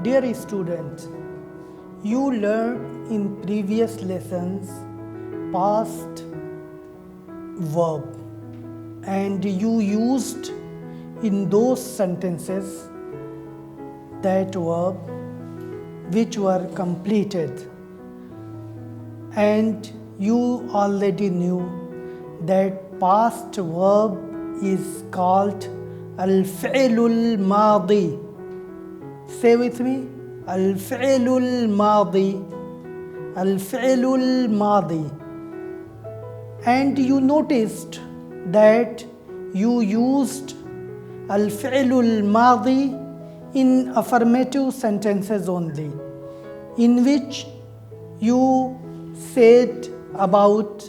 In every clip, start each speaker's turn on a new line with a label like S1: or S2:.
S1: Dear students, you learned in previous lessons past verb and you used in those sentences that verb which were completed, and you already knew that past verb is called al-fi'lul madi. Say with me, al-fi'lul madi, al-fi'lul madi. And you noticed that you used al-fi'lul madi in affirmative sentences only, in which you said about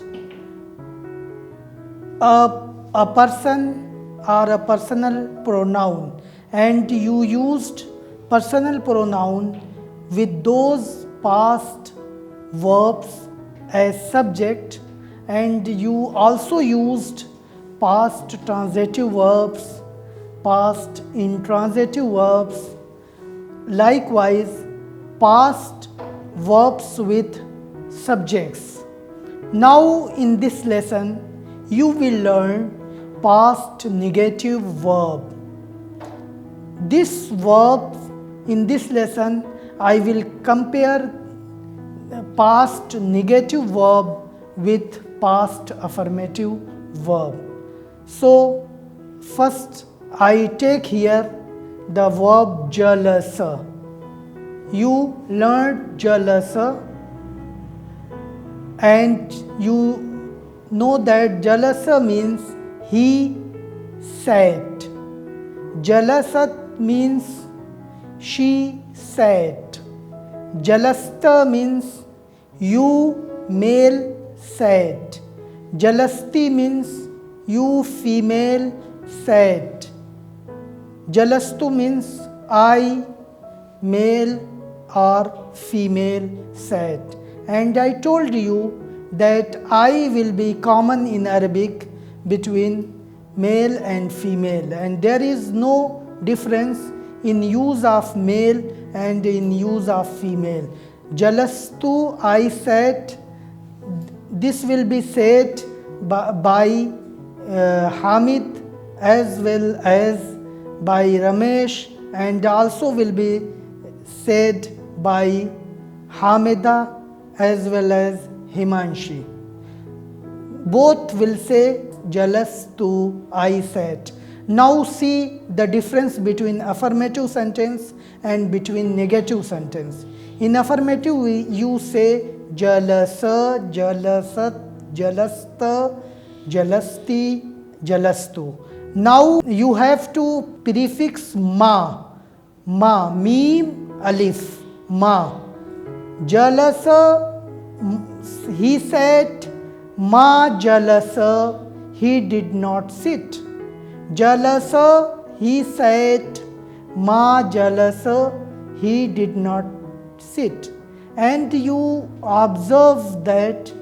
S1: a person or a personal pronoun, and you used personal pronoun with those past verbs as subject, and you also used past transitive verbs, past intransitive verbs, likewise past verbs with subjects. Now in this lesson you will learn past negative verb. This verb, in this lesson I will compare past negative verb with past affirmative verb. So first I take here the verb jalasa. You learned jalasa and you know that jalasa means he sat. Jalasat means she sat. Jalasta means you male sat. Jalasti means you female sat. Jalastu means I male or female sat. And I told you that I will be common in Arabic between male and female, and there is no difference in use of male and in use of female. Jalastu, I sat, this will be said by Hamid as well as by Ramesh, and also will be said by Hamida as well as Himanshi. Both will say Jalastu, I sat. Now see the difference between affirmative sentence and between negative sentence. In affirmative you say Jalasa, Jalasat, Jalasta, Jalasti, Jalastu. Now you have to prefix ma, mim, alif, ma. Jalasa, he sat. Ma jalasa, he did not sit. Jalasa, he sat. Ma jalasa, he did not sit. And you observe that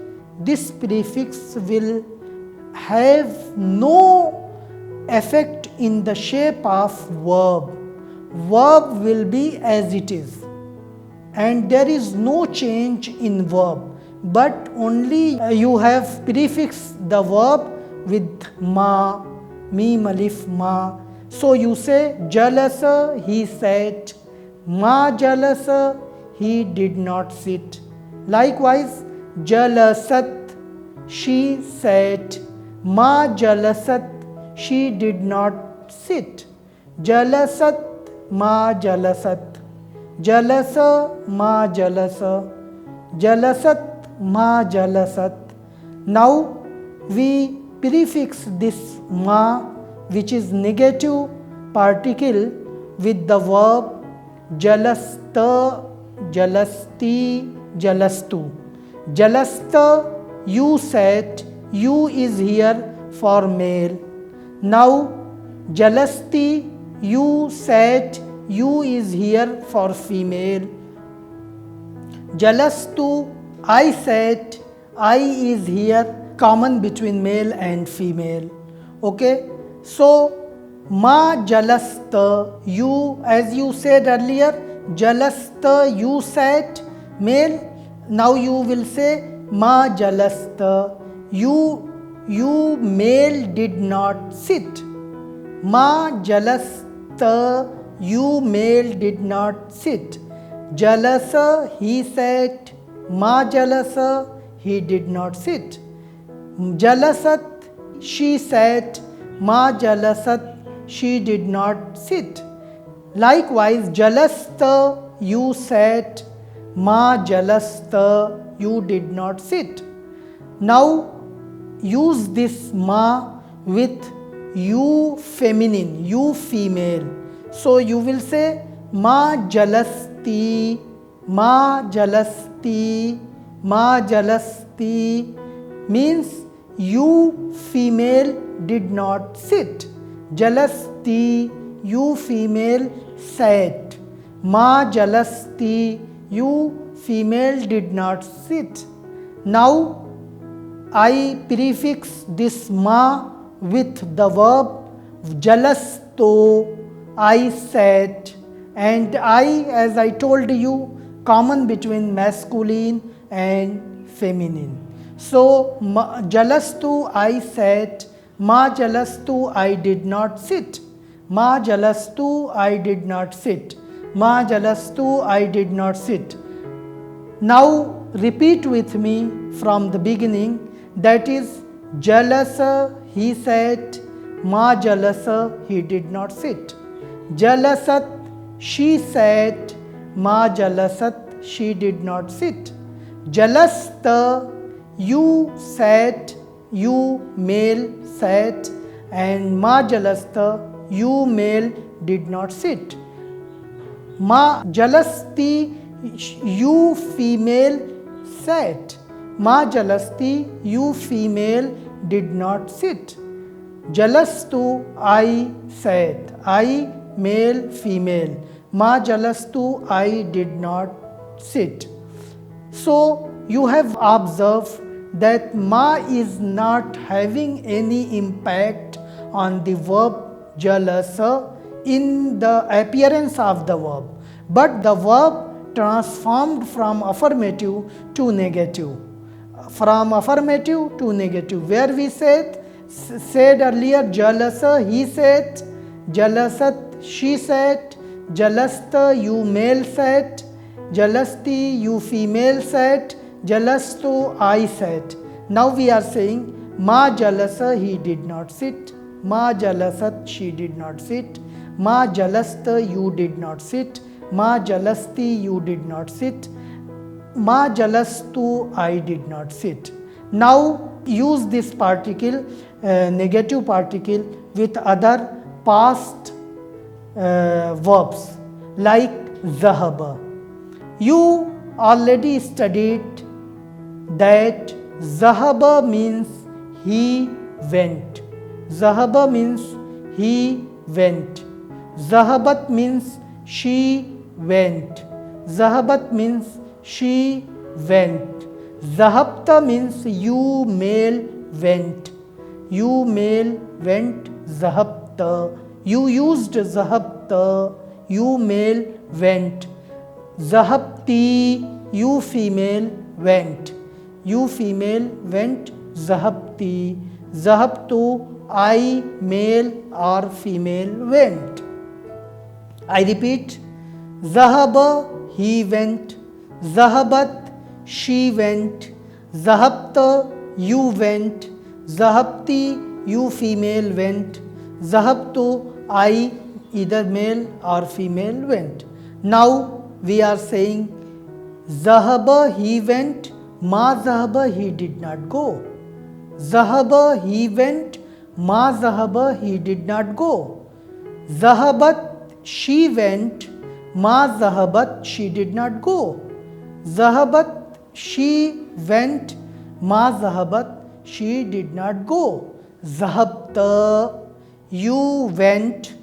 S1: this prefix will have no effect in the shape of verb. Verb will be as it is, and there is no change in verb, but only you have prefixed the verb with ma, mim, alif, ma. So you say jalasa, he sat. Ma jalasa, he did not sit. Likewise, jalasat, she sat. Ma jalasat, she did not sit. Jalasat, ma jalasat. Jalasa, ma jalasa. Jalasat, ma jalasat. Now we prefix this ma, which is negative particle, with the verb jalasta, jalasti, jalastu. Jalasta, you sat, you is here for male. Now jalasti, you sat, you is here for female. Jalastu, I sat, I is here common between male and female. Okay, so ma jalasta, you, as you said earlier, jalasta, you sat, male. Now you will say ma jalasta, you male did not sit. Ma jalasta, you male did not sit. Jalasa, he sat. Ma jalasa, he did not sit. Jalasat, she sat. Ma jalasat, she did not sit. Likewise, jalasta, you sat. Ma jalasta, you did not sit. Now use this ma with you feminine, you female. So you will say ma jalasti, ma jalasti, ma jalasti, means you female did not sit. Jalasti, you female sat. Ma jalasti, you female did not sit. Now I prefix this ma with the verb jalasto, I sat, and I, as I told you, common between masculine and feminine. So jalastu, I sat. Ma jalastu, I did not sit. Ma jalastu, I did not sit. Ma jalastu, I did not sit. Now repeat with me from the beginning, that is jalasa, he sat. Ma jalasa, he did not sit. Jalasat, she sat. Ma jalasat, she did not sit. Jalasta, you sat, you male sat, and ma jalasta, you male did not sit. Ma jalasti, you female sat. Ma jalasti, you female did not sit. Jalastu, I sat. I, male, female. Ma jalastu, I did not sit. So you have observed that ma is not having any impact on the verb jalasa in the appearance of the verb, but the verb transformed from affirmative to negative. From affirmative to negative, where we said earlier jalasa, he sat. Jalasat, she sat. Jalasta, you male sat. Jalasti, you female sat. Jalastu, I sat. Now we are saying ma jalasa, he did not sit. Ma jalasat, she did not sit. Ma jalasta, you did not sit. Ma jalasti, you did not sit. Ma jalastu, I did not sit. Now use this particle, negative particle, with other past verbs like zahaba. You already studied that zahaba means he went. Zahaba means he went. Zahabat means she went. Zahabat means she went. Zahabta means you male went. You male went. Zahabta. You used zahabta. You male went. Zahabti, you female went. You female went. Zahabti. Zahabtu, I male or female went. I repeat, Zahaba, he went. Zahabat, she went. Zahabta, you went. Zahabti, you female went. Zahabtu, I either male or female went. Now we are saying Zahaba, he went. Ma Zahaba, he did not go. Zahaba, he went. Ma Zahaba, he did not go. Zahabat, she went. Ma Zahabat, she did not go. Zahabat, she went. Ma Zahabat, she did not go. Zahabta, you went.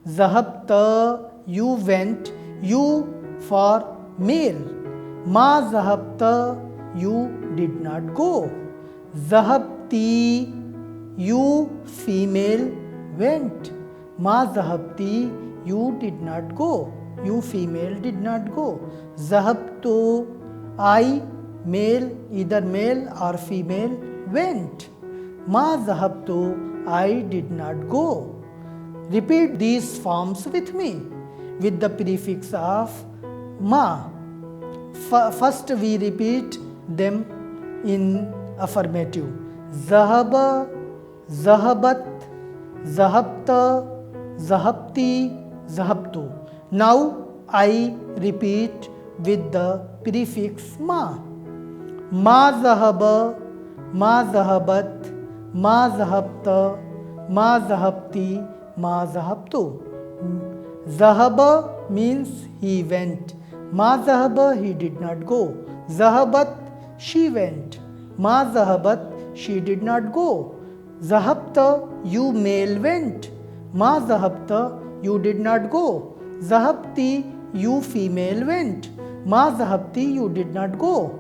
S1: Zahabta, you went. You for male. Ma Zahabta, you did not go. Zahabti, you female went. Ma zahabti, you did not go. You female did not go. Zahabtu, I male, either male or female, went. Ma zahabtu, I did not go. Repeat these forms with me with the prefix of ma. First we repeat them in affirmative. Zahaba, zahabat, zahabta, zahabti, zahabtu. Now I repeat with the prefix ma. Ma zahaba, ma zahabat, ma zahabta, ma zahabti, ma zahabtu. Zahaba means he went. Ma zahaba, he did not go. Zahabat, she went. Ma zahabat, she did not go. Zahabta, you male went. Ma zahabta, you did not go. Zahabti, you female went. Ma zahabti, you did not go.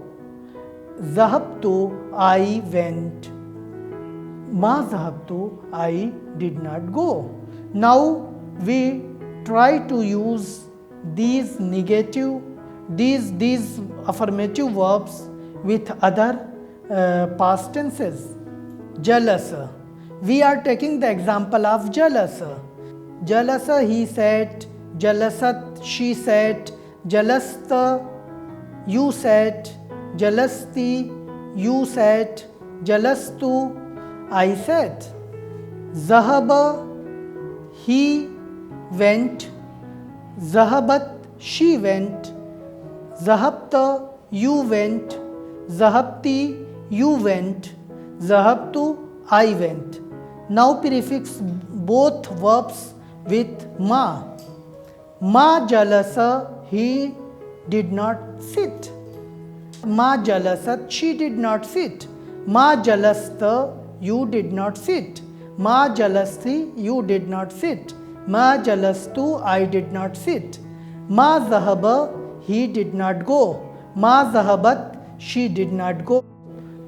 S1: Zahabtu, I went. Ma zahabtu, I did not go. Now we try to use these negative, these affirmative verbs with other past tenses. Jalasa. We are taking the example of jalasa. Jalasa, he sat. Jalasat, she sat. Jalasta, you sat. Jalasti, you sat. Jalastu, I sat. Zahaba, he went. Zahabat, she went. Zahabta, you went. Zahabti, you went. Zahabtu, I went. Now prefix both verbs with ma. Ma jalasa, he did not sit. Ma jalasat, she did not sit. Ma jalasta, you did not sit. Ma jalasti, you did not sit. Ma jalastu, I did not sit. Ma zahaba, he did not go. Ma zahabat, she did not go.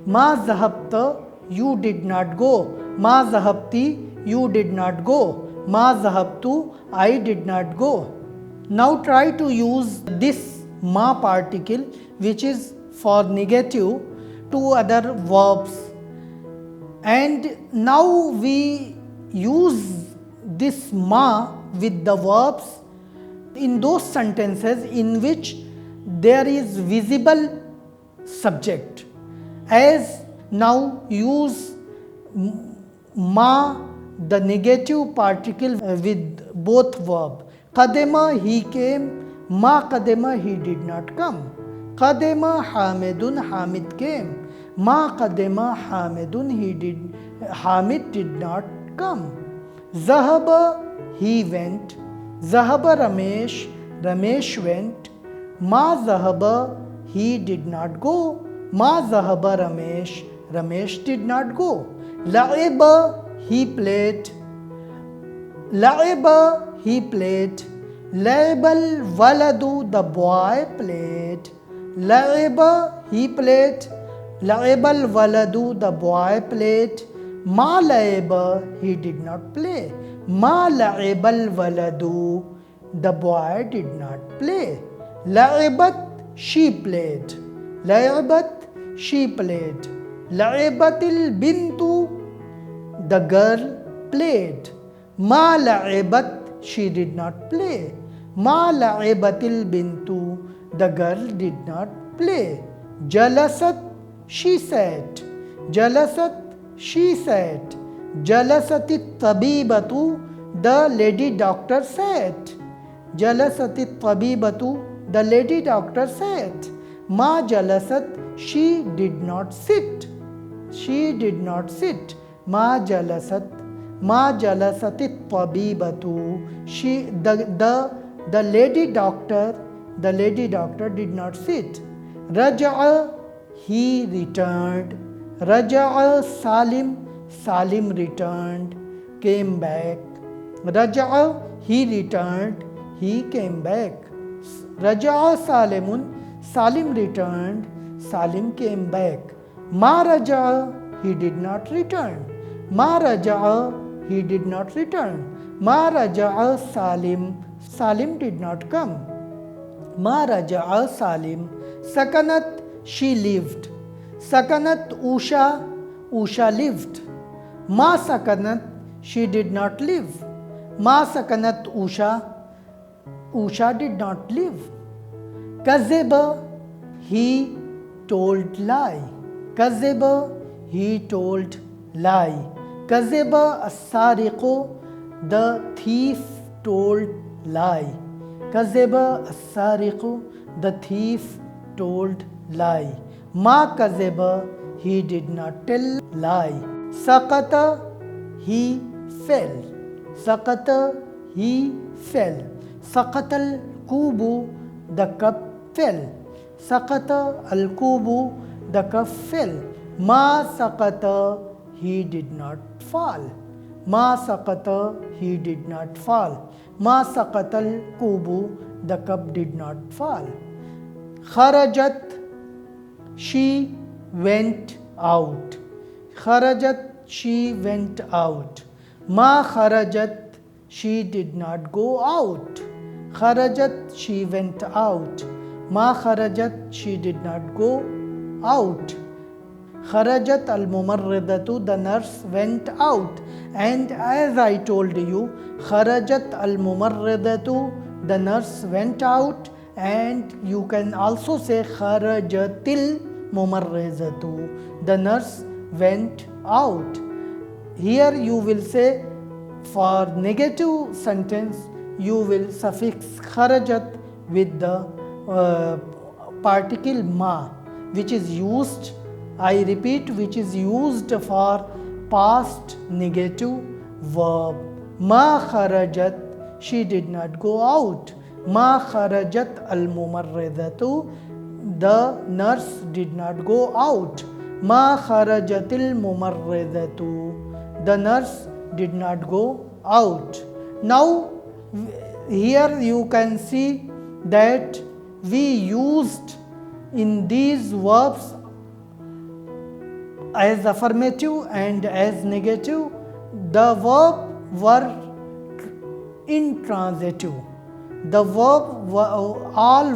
S1: Ma zahabta, you did not go. Ma zahabti, you did not go. Ma zahabtu, I did not go. Now try to use this ma particle, which is for negative, to other verbs. And now we use this ma with the verbs in those sentences in which there is visible subject. As now use ma, the negative particle, with both verb. Qadima, he came. Ma qadima, he did not come. Qadima Hamidun, Hamid came. Ma qadima Hamidun, Hamid did not come. Zahaba, he went. Zahaba Ramesh, Ramesh went. Ma zahaba, he did not go. Ma zahaba Ramesh, Ramesh did not go. La'iba, he played. La'iba, he played. La'ibal waladu, the boy played. La'iba, he played. La'ibal waladu, the boy played. Ma la'iba, he did not play. Ma la'ibal waladu, the boy did not play. La'ibat, she played. La'ibat, she played. La'ibatil bintu, the girl played. Ma la'ibat, she did not play. Ma la'ibatil bintu, the girl did not play. Jalasat, she sat. Jalasat, she sat. Jalasati tabibatu, the lady doctor sat. Jalasati tabibatu, the lady doctor sat. Ma jalasat, she did not sit. She did not sit. Ma jalasat, ma jalasati tabibatu, she, the lady doctor did not sit. Raja'a, he returned. Raja'a Salim, Salim returned, came back. Raja'a, he returned, he came back. Raja'a Salimun, Salim returned, Salim came back. Ma Raja'a, he did not return. Ma raja'a, he did not return. Ma raja'a Salim, Salim did not come. Ma raja'a Salim. Sakanat, she lived. Sakanat Usha, Usha lived. Ma sakanat, she did not live. Ma sakanat Usha, Usha did not live. Kazeba, he told lie. Kazeba, he told lie. Kazeba as-sariqu, the thief told lie. Kazeba as-sariqu, the thief told lie. Ma kazeba, he did not tell lie. Sakata, he fell. Sakata, he fell. Sakatal kubu, the cup fell. Sakata al kubu, the cup fell. Ma sakata, he did not fall. Ma sakata, he did not fall. Ma sakatal kubu, the cup did not fall. Kharajat, she went out. Kharajat, she went out. Ma kharajat, she did not go out. Kharajat, she went out. Ma kharajat, she did not go out. Kharajat al-mumarridatu, the nurse went out. And as I told you, Kharajat al-mumarridatu, the nurse went out. And you can also say Kharajatil mumarridatu, the nurse went out. Here you will say, for negative sentence, you will suffix kharajat with the particle ma, which is used, I repeat, which is used for past negative verb. Ma kharajat, she did not go out. Ma kharajat al-mumarridatu, the nurse did not go out. Ma kharajatil mumarridatu, the nurse did not go out. Now here you can see that we used in these verbs as affirmative and as negative, the verb were intransitive. The verb, all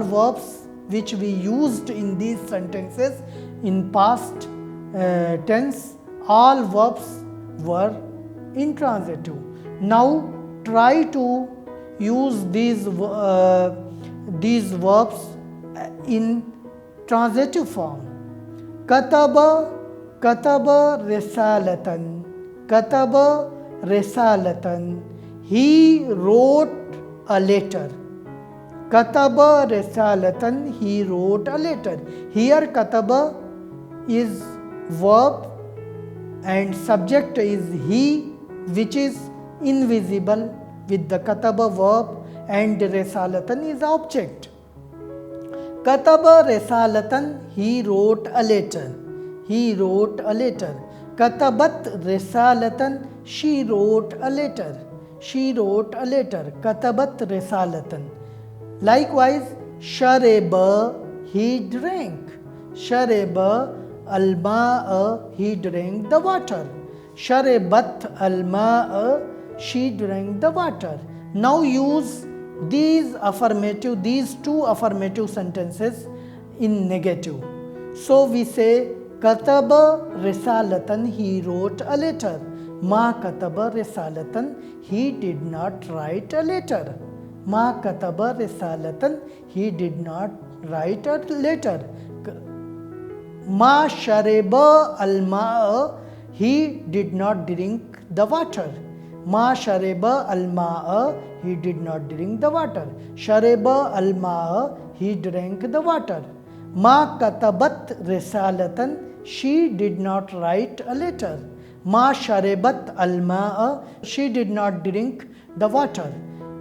S1: verbs which we used in these sentences in past tense, all verbs were intransitive. Now try to use these verbs in transitive form. Kataba, kataba risalatan. Kataba risalatan. He wrote a letter. Kataba risalatan, he wrote a letter. Here kataba is verb and subject is he, which is invisible with the kataba verb, and risalatan is object. Kataba risalatan, he wrote a letter. He wrote a letter. Katabat risalatan, she wrote a letter. She wrote a letter. Katabat risalatan. Likewise, Shareba, he drank. Shareba al-ma'a, he drank the water. Sharebat al-ma'a, she drank the water. Now use these two affirmative sentences in negative. So we say, Kataba risalatan, he wrote a letter. Ma kataba risalatan, he did not write a letter. Ma kataba risalatan, he did not write a letter. Ma shareba al-ma'a, he did not drink the water. Ma shareba al-ma'a, he did not drink the water. Shareba al-ma'a, he drank the water. Ma katabat risalatan, she did not write a letter. Ma sharebat al-ma'a, she did not drink the water.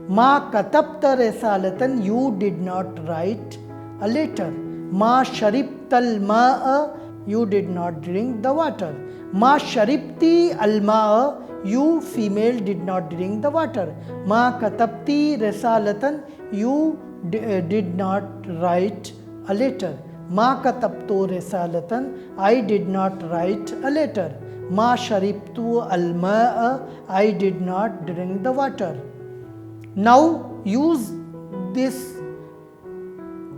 S1: Ma katabta risalatan, you did not write a letter. Ma sharibta al-ma'a, you did not drink the water. Ma sharibti al-ma'a, you female did not drink the water. Ma katabti risalatan, you did not write a letter. Ma katabtu risalatan, I did not write a letter. Ma sharibtu al-ma'a, I did not drink the water. Now use this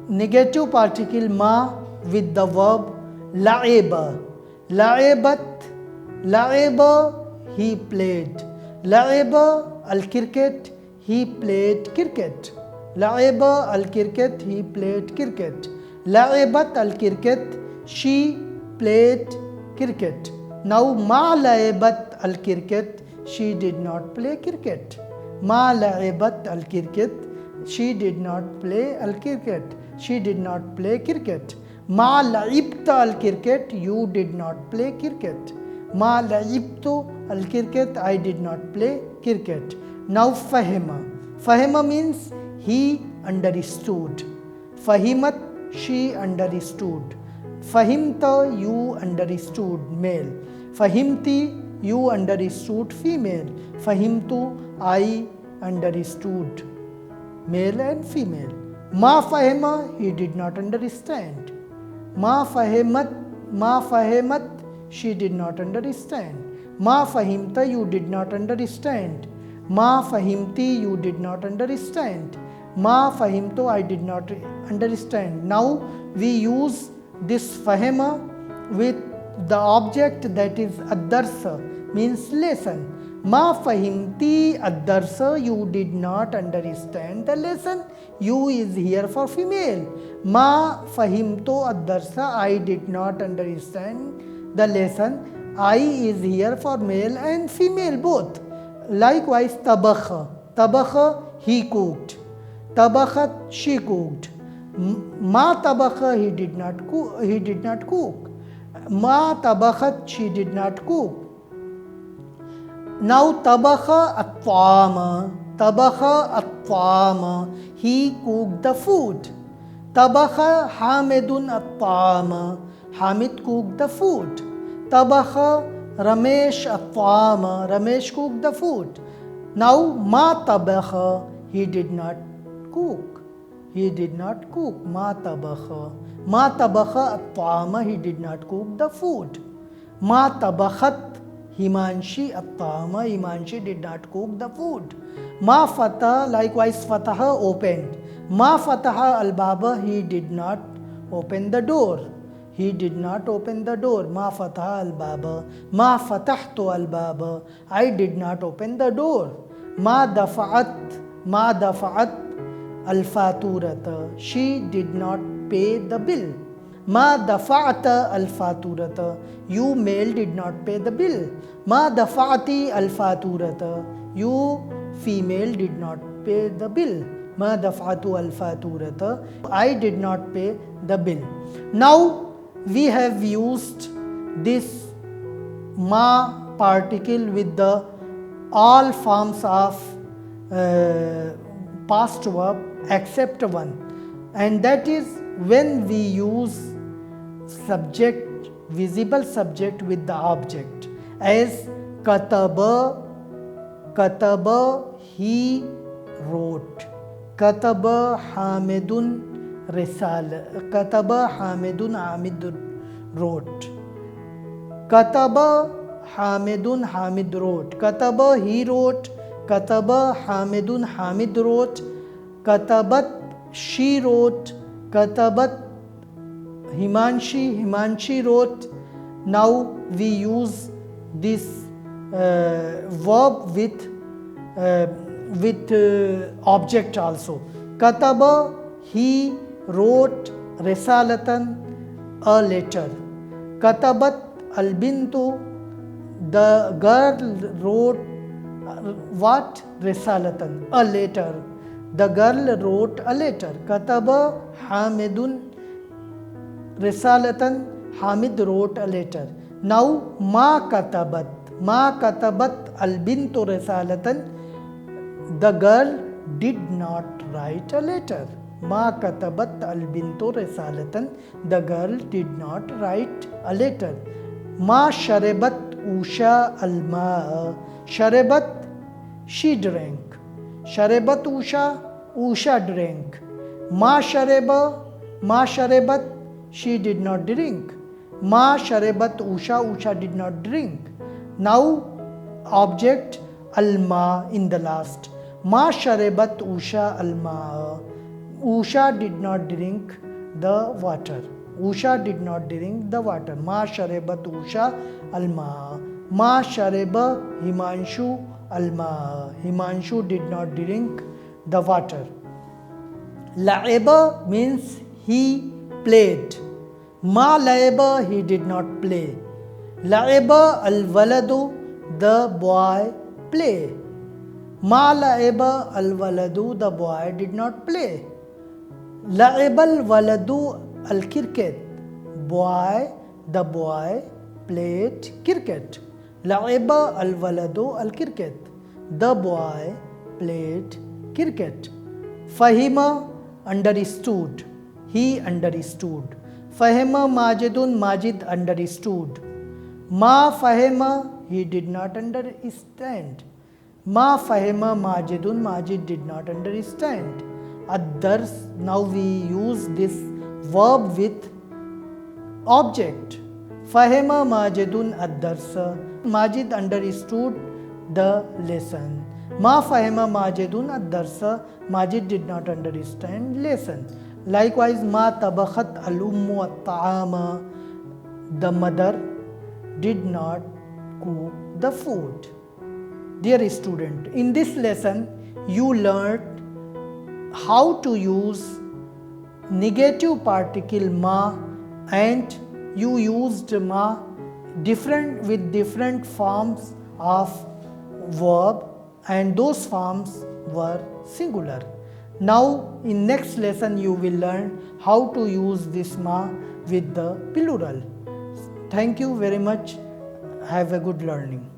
S1: negative particle ma with the verb la'eba. La'ebat, la'eba, he played. La'eba al-cricket, he played cricket. La'eba al-cricket, he played cricket. La'ebat al-cricket, she played cricket. Now ma la'ebat al-cricket, she did not play cricket. Ma la'ebat al-cricket, she did not play al-cricket. She did not play cricket. Ma la'ibta al-cricket, you did not play cricket. Ma la'ibtu al-cricket, I did not play cricket. Now fahima. Fahima means he understood. Fahimat, she understood. Fahimta, you understood, male. Fahimti, you understood, female. Fahimtu, I understood, male and female. Ma fahima, he did not understand. Ma fahimat, she did not understand. Ma fahimta, you did not understand. Ma fahimti, you did not understand. Ma fahimtu, I did not understand. Now we use this fahima with the object that is ad-darsa, means lesson. Ma fahimti ad-darsa, you did not understand the lesson. You is here for female. Ma fahimtu ad-darsa, I did not understand the lesson. I is here for male and female both. Likewise tabakha. Tabakha, he cooked. Tabakhat, she cooked. Ma tabakha, he did not cook. Ma tabakhat, she did not cook. Now tabakha at-ta'ama. Tabakha at-ta'ama, he cooked the food. Tabakha Hamidun at-ta'ama, Hamid cooked the food. Tabakha Ramesh at-ta'ama, Ramesh cooked the food. Now ma tabakha, he did not cook. He did not cook. Ma tabakha. Ma tabakha at-ta'ama, he did not cook the food. Ma tabakhat Himanshi at-ta'ama, Himanshi did not cook the food. Ma fatah, likewise fataha, opened. Ma fataha al-baba, he did not open the door. He did not open the door. Ma fataha al-baba. Ma fatahtu al-baba, I did not open the door. Ma dafa'at al-faturata, she did not pay the bill. Ma dafa'ata al-faturata, you male did not pay the bill. Ma dafa'ati al-faturata, you female did not pay the bill. Ma dafa'atu al-faturata, I did not pay the bill. Now we have used this ma particle with the all forms of past verb except one, and that is when we use subject, visible subject with the object, as kataba, he wrote. Kataba Hamidun risala. Kataba Hamidun, Hamid wrote. Kataba Hamidun, Hamid wrote. Kataba, he wrote. Kataba Hamidun, Hamid wrote. Katabat, she wrote. Katabat Himanshi wrote. Now we use this verb with object also. Kataba, he wrote risalatan, a letter. Katabat al-bintu, the girl wrote what? Risalatan, a letter. The girl wrote a letter. Kataba Hamidun risalatan, Hamid wrote a letter. Now ma katabat al-bintu risalatan, the girl did not write a letter. Ma katabat al-bintu risalatan, the girl did not write a letter. Ma sharabat Usha al-ma'a, sharabat, she drank. Sharabat Usha drank. Ma sharabat, she did not drink. Ma sharabat Usha, Usha did not drink. Now object al-ma in the last. Ma sharabat Usha al-ma. Usha did not drink the water. Usha did not drink the water. Ma sharabat Usha al-ma. Ma sharaba Himanshu al-ma. Himanshu did not drink the water. La'aba means he played. Ma la'aba, he did not play. La'aba al-waladu, the boy play. Ma la'aba al-waladu, the boy did not play. La'aba al-waladu al-cricket, the boy played cricket. La'aba al-waladu al-cricket, the boy played cricket. Fahima, understood, he understood. Fahima Majidun, Majid understood. Ma Fahima, he did not understand. Ma Fahima Majidun, Majid did not understand. Ad-dars, now we use this verb with object. Fahima Majidun ad-darsa, Majid understood the lesson. Ma Fahima Majidun ad-darsa, Majid did not understand lesson. Likewise, Ma tabakhat al-ummu at-ta'ama, the mother did not cook the food. Dear student, in this lesson you learned how to use negative particle ma, and you used ma with different forms of verb, and those forms were singular. Now in next lesson you will learn how to use this ma with the plural. Thank you very much. Have a good learning.